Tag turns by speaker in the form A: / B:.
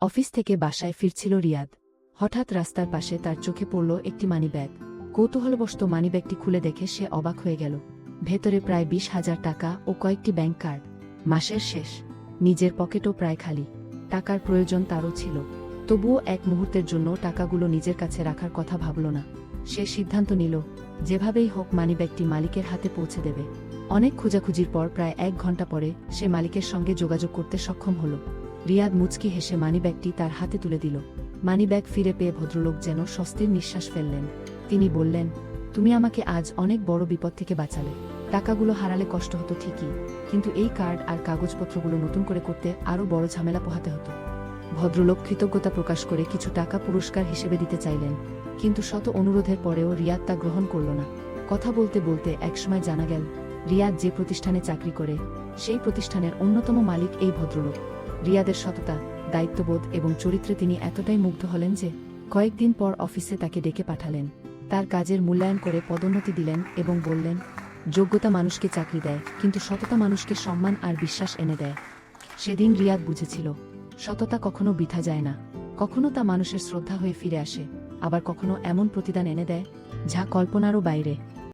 A: Office থেকে বাসায় ফিরছিল রিয়াদ। হঠাৎ রাস্তার পাশে তার চোখে পড়ল একটি মানিব্যাগ। কৌতূহলবশত মানিব্যাগটি খুলে দেখে সে অবাক হয়ে গেল। ভেতরে প্রায় 20,000 টাকা ও কয়েকটি ব্যাংক কার্ড। মাসের শেষ, নিজের পকেটও প্রায় খালি। টাকার প্রয়োজন তারও ছিল, তবুও এক মুহূর্তের জন্য টাকাগুলো নিজের কাছে রাখার কথা ভাবল না। সে সিদ্ধান্ত নিল, যেভাবেই হোক মানিব্যাগটি মালিকের হাতে পৌঁছে দেবে। অনেক খোঁজাখুঁজির পর প্রায় 1 ঘন্টা পরে সে মালিকের সঙ্গে যোগাযোগ করতে সক্ষম হল। রিয়াদ মুচকি হেসে মানিব্যাগটি তার হাতে তুলে দিল। মানিব্যাগ ফিরে পেয়ে ভদ্রলোক যেন স্বস্তির নিঃশ্বাস ফেললেন। তিনি বললেন, তুমি আমাকে আজ অনেক বড় বিপদ থেকে বাঁচালে। টাকাগুলো হারালে কষ্ট হতো ঠিকই, কিন্তু এই কার্ড আর কাগজপত্রগুলো নতুন করে করতে আরও বড় ঝামেলা পোহাতে হতো। ভদ্রলোক কৃতজ্ঞতা প্রকাশ করে কিছু টাকা পুরস্কার হিসেবে দিতে চাইলেন, কিন্তু শত অনুরোধের পরেও রিয়াদ তা গ্রহণ করল না। কথা বলতে বলতে একসময় জানা গেল, রিয়াদ যে প্রতিষ্ঠানে চাকরি করে সেই প্রতিষ্ঠানের অন্যতম মালিক এই ভদ্রলোক। রিয়াদের সততা, দায়িত্ববোধ এবং চরিত্রে তিনি এতটাই মুগ্ধ হলেন যে কয়েকদিন পর অফিসে তাকে ডেকে পাঠালেন। তার কাজের মূল্যায়ন করে পদোন্নতি দিলেন এবং বললেন, যোগ্যতা মানুষকে চাকরি দেয়, কিন্তু সততা মানুষকে সম্মান আর বিশ্বাস এনে দেয়। সেদিন রিয়াদ বুঝেছিল, সততা কখনো বৃথা যায় না। কখনো তা মানুষের শ্রদ্ধা হয়ে ফিরে আসে, আবার কখনো এমন প্রতিদান এনে দেয় যা কল্পনারও বাইরে।